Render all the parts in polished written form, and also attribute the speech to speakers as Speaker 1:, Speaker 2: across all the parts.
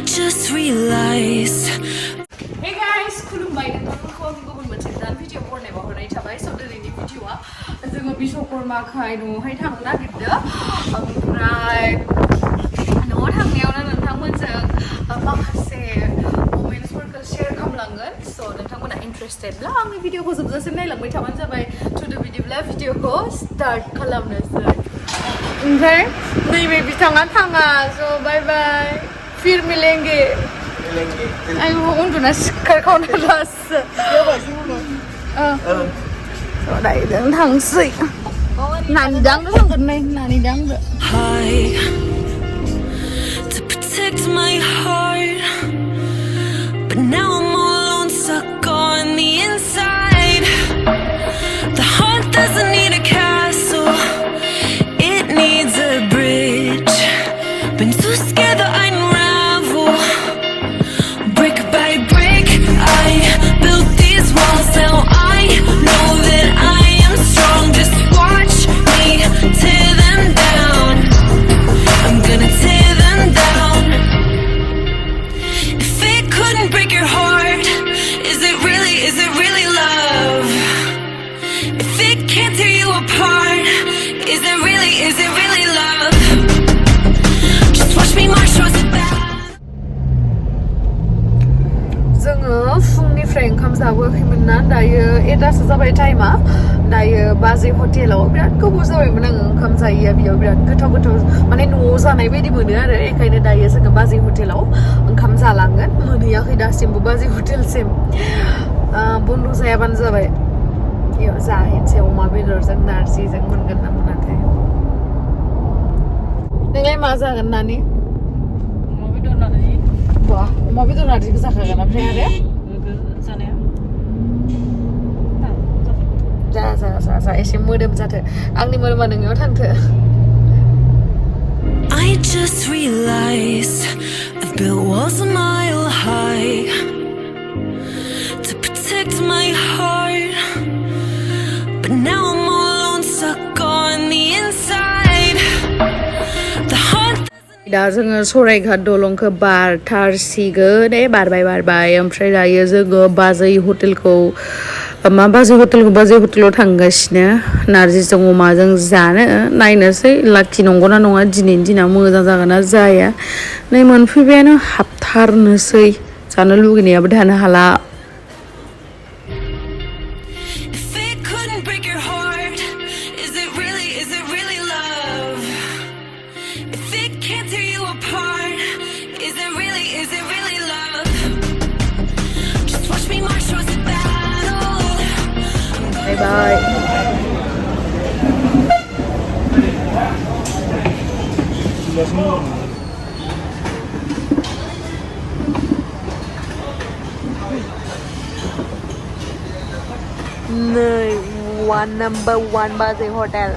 Speaker 1: just realized.
Speaker 2: Hey guys, खुलुमबाय नोंथांमोनखौ आंनि गुबुन मोनसे गोदान भिडिअ बरनायाव हरनाय थाबाय। स' दिनैनि भिडिअआ जोङो बिश्वकर्माखाय न'आवहाय थांनो नागिरदों। ओमफ्राय न'आव थांनायावनो नोंथांमोनजों माखासे मोमेन्ट्सफोरखौ शेयार खालामलांगोन। स' नोंथांमोना इन्टारेस्टेडब्ला आंनि भिडिअखौ जोबजासिम नायलांबाय थाबानो जाबाय। थुदो बिदिब्ला भिडिअखौ स्टार्ट खालामनोसै। ओमफ्राय नैबे बिथाङा थाङा। स' बाय बाय। फिर मिलेंगे। आयु उन्दुना सिखारखावनो लासो। दायो जों थांसै। नानि दांदो थांगोन नै नानि दांदो।
Speaker 1: To protect my heart, but now I'm all alone, stuck on the inside. The heart doesn't need a castle, it needs a bridge. Been too scared that I'd unravel. Brick by brick, I built these walls. Now I know that I am strong. Just watch me tear them down. I'm gonna tear them down. If it couldn't break your heart, is it really love? If it can't tear you apart, is it really love? Just watch me march towards the back.
Speaker 2: जोङो फुंनिफ्राय ओंखाम जाबोआखैमोन ना दायो 8 जाबाय टाइमा। दायो बाजै हटेलाव बिराद गोबाव जाबायमोन आङो ओंखाम जायैया। बेयाव बिराद गोथाव माने न'आव जानाय बायदि मोनो आरो। बेखायनो दायो जोङो बाजै हटेलाव ओंखाम जालांगोन। मोनहैयाखै दासिमबो बाजै हटेलसिम। बन्द' जायाबानो जाबाय। बेयाव जाहैनोसै अमा बेदरजों नारजिजों मोनगोन ना मोनाथाय। नोंलाय मा जागोन नानि?
Speaker 3: अमा बेदर नारजि।
Speaker 2: बा अमा बेदर नारजिखौ जाखागोन ओमफ्राय आरो
Speaker 3: जानाया
Speaker 2: जा एसे मोदोम जाथो। आंनि मोदोमा नोंनियाव थांथो।
Speaker 1: I just realized I've built walls a mile high to protect my heart, but now I'm all alone, stuck on the inside. The heart
Speaker 2: दा जोङो सरायघाट दलंखौ बारथारसिगोन। बारबाय ओमफ्राय दायो जोङो बाजै हटेलाव थांगासिनो नारजिजों अमाजों जानो। नायनोसै लाखि नंगौना नङा दिनैनि दिना मोजां जागोन ना जाया। नै मोनफैबायानो हाबथारनोसै। जानो लुगैनायाबो थानो हाला।
Speaker 1: If it couldn't break your heart, is it really love? If it can't tear you apart, is it really love? Just watch me march towards the battle.
Speaker 2: Bye bye. नै नम्बर 1 बाजै हटेल।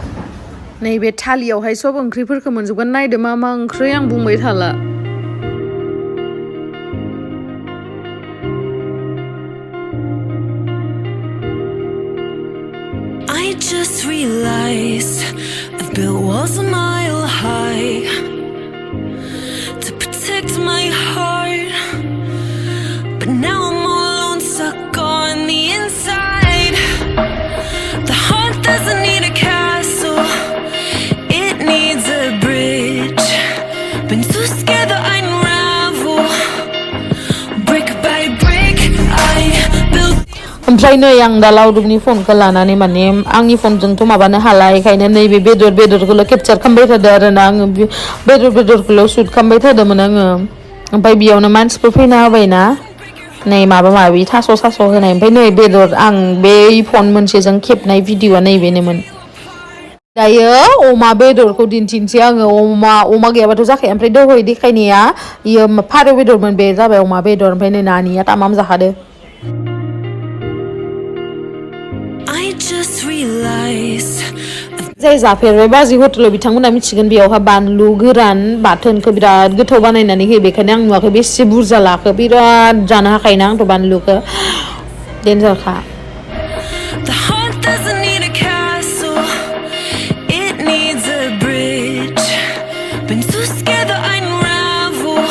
Speaker 2: नैबे थालियावहाय सब ओंख्रिफोरखौ मोनजोबगोन। नायदो मा मा ओंख्रि आं बुंबाय थाला।
Speaker 1: I just realized I've built walls a mile high to protect my heart, but now I'm all alone, stuck on the inside. The heart doesn't need a castle, it needs a bridge. Been too scared that I'd unravel. Brick by brick, I built.
Speaker 2: ओमफ्राय नै आं दा लावदुमनि फनखौ लानानै माने आंनि फनजोंथ' माबानो हाला। बेखायनो नैबे बेदरखौल' केपचार खालामबाय थादों आरोना आङो। बेदरखौल' शुट खालामबाय थादोंमोन आङो। ओमफ्राय बेयावनो मानसिफोर फैना होबायना नै माबा माबि थास' होनाय। ओमफ्राय नै बेदर आं बे फन मोनसेजों खेबनाय भिडिअआ नैबेनोमोन। दायो अमा बेदरखौ दिन्थिनोसै आङो। अमा गैयाबाथ' जाखाया। ओमफ्राय दहाय देखायनाया इयो फारौ बेदरमोन। बे जाबाय अमा बेदर। ओमफ्राय नै नानिया तामाम जाखादो।
Speaker 1: I just realized
Speaker 2: जाय जाफेरबाय बाजै हटेलाव बिथांमोना मिथिगोन। बेयावहा बानलु गोरान बाथोनखौ बिराद गोथाव बानायनानै होयो। बेखायनो आं नुवाखै बेसे बुरजा लाखो। बिराद जानो हाखायोना आंथ' बानलुखौ। डेन्जारखा।
Speaker 1: the heart doesn't need a castle, it needs a bridge. Been too scared that I'd unravel.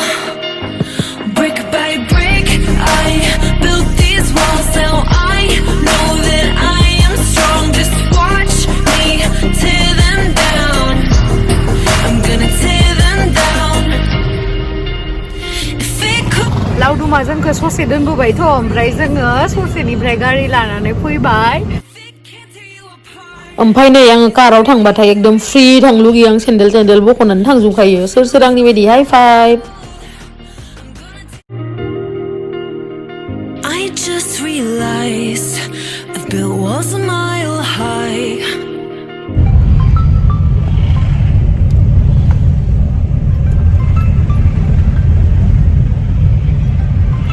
Speaker 2: खुलुमा जोंखौ ससे दोनबोबायथ' ओमफ्राय जोङो ससेनिफ्राय गारि लानानै फैबाय
Speaker 3: ओमफ्राय नै आङो काराव थांबाथाय एकदम फ्रि थांनो लुगैयो आं सेन्देल बख'नानै थांजोबखायो सोर आंनि बायदि high five
Speaker 1: I just realized I've built walls a mile high.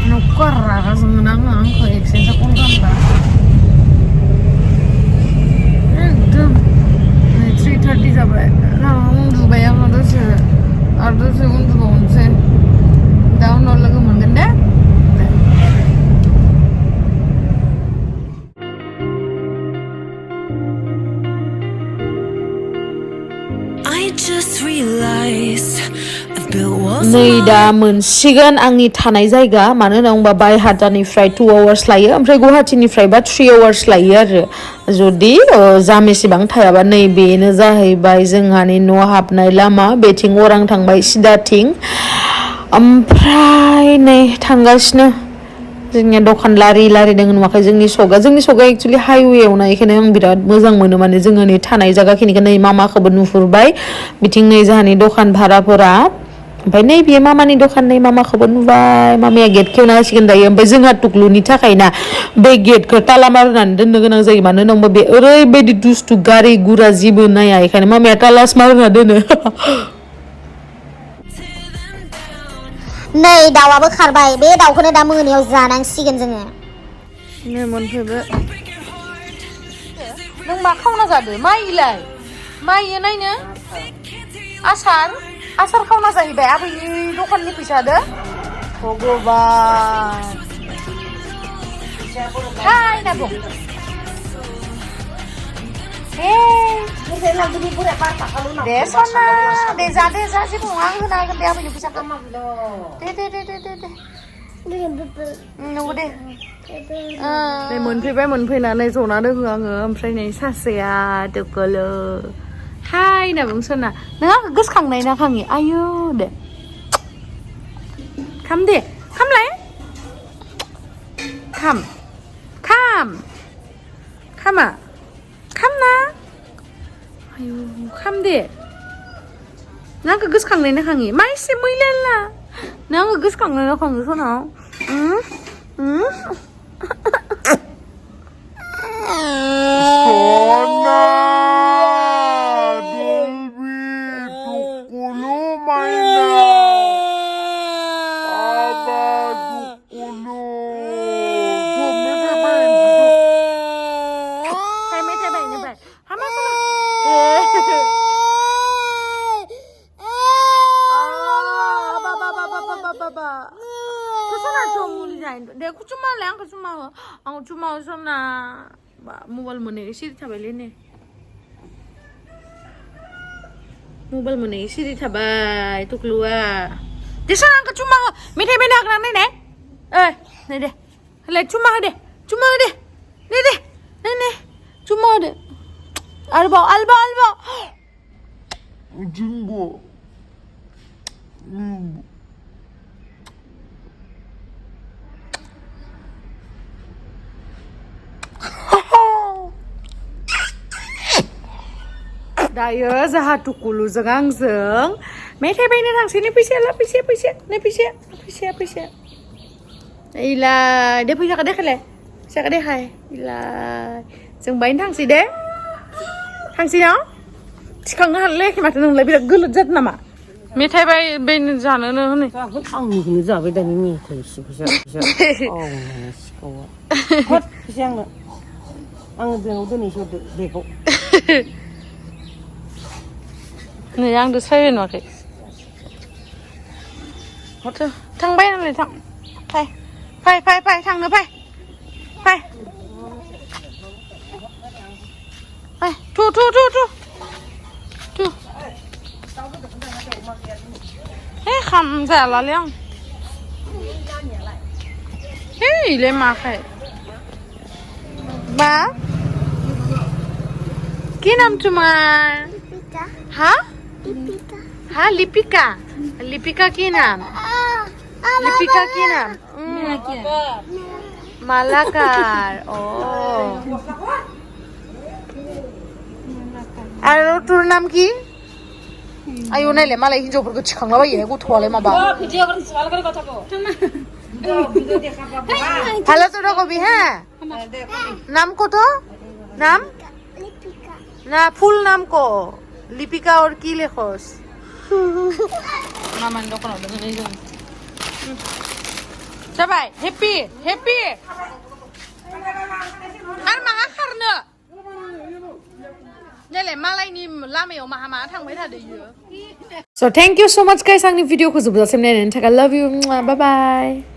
Speaker 2: Nukar raga sengenang angko eksensa kulkan ba. Ekdom. 3:30 जाबाय. उन्दुबाय आङो दसे उन्दुबावनोसै. दा उनाव लोगो मोनगोन दे.
Speaker 1: I just realized I've built walls a
Speaker 3: नै
Speaker 1: mile
Speaker 3: दा मोनसिगोन आंनि थानाय जायगा मानो होनना बुंबा बायहाटानिफ्राय 2 hours लायो ओमफ्राय गुवाहाटीनिफ्रायबा 3 hours लायो आरो जुदि जामेसेबां थायाबा नै बेनो जाहैबाय जोंहानि न' हाबनाय लामा बेथिं अरां थांबाय सिदाथिं ओमफ्राय नै थांगासिनो जोंनिया दखान लारि दङ नुवाखै जोंनि सगा एक्चुअलि हाइवेआवना बेखायनो आं बिराद मोजां मोनो माने जोंनि थानाय जायगाखिनिखौ नै मामाखौबो नुहुरबाय बिथिं नै जोंहानि दखान भाराफोरा ओमफ्राय नै बियो मामानि दखान नै मामाखौबो नुबाय मामाया गेट खेवना होसिगोन दायो ओमफ्राय जोंहा टुक्लुनि थाखाय ना बे गेटखौ ताला मारिनानै दोननो गोनां जायो मानो होनबा बे ओरैबायदि दुस्थु गारि गुरा जेबो नाया बेखायनो मामाया तालासो मारिना दोनो
Speaker 4: नै दाउआबो खारबाय बे दाउखौनो दा मोनायाव जानांसिगोन जोङो
Speaker 2: नै मोनफैबाय नों मा खावना जादो माइलाय माइयो नायनो आसार खावना जाहैबाय आबैनि दखाननि फैसादो भगबान हाय ना बुं दे सना दे जा जेबो नङा आं होना होगोन दे आबैनि फैसाखौ दे नंगौ दे नै मोनफैनानै जना दोङो आङो ओमफ्राय नै सासेया दोगोलो हाय ना बुं सना नों आंखौ गोसोखांनाय ना खाङि आयु दे खामलाय खामा खामना आयु खाम दे नों आंखौ गोसोखांनाय ना खाङि मा एसे मैला नों आंखौ गोसोखांनाय ना खाङि सनाव deh aku cuma sana mobile mana isi dithabali ne mobile mana isi dithabai Tuklu deh sana aku cuma mithai bena akna ne ne deh le cuma deh ne cuma deh alba jumbo दायो जाहा Tukluजों आंजों मेथाइ बायनो थांसै नै फैसाया इलाय दे फैसाखौ देखायलाय फैसाखौ देखाय इलाय जों बायनो थांसै दे थांसै ना थिखांनो हालायाखै माथो नोंलाय बिराद गोलोद जादों नामा मेथाइ बायनो जानोनो होनै
Speaker 5: आंनिखौनो जाबाय दानि मेथाइ एसे फैसा सिखावा फैसा आङो बेनाव दोनैसो बेगखौ
Speaker 2: नै आंदो सायबाय नुवाखै थांबाय नालाय थां फाय थांनो फाय थु खाम जालालै आं इलाय माखाय मा কি নাম তোমার হ্যাঁ লিপিকা কি নাম
Speaker 3: লিপিকা কি নাম মালাকার ও আর তোর নাম কি আয়ো নাইলে মালাই হিনজাवफोरखौ थिखांलाबायो गथ'आलाय माबा ভালো তো কবি হ্যাঁ নাম কত নাম না ফুল নাম কো লিপিকা और কি লেখস মামান দোকানে দোকানে যাই जाबाय हेपि हेपि आर माहा खारनो नेले मालायनि लामायाव माहा माहा थांबाय थादो इयो So thank you so much guys आंनि भिडिअखौ जोबजासिम नायनायनि थाखाय love you bye bye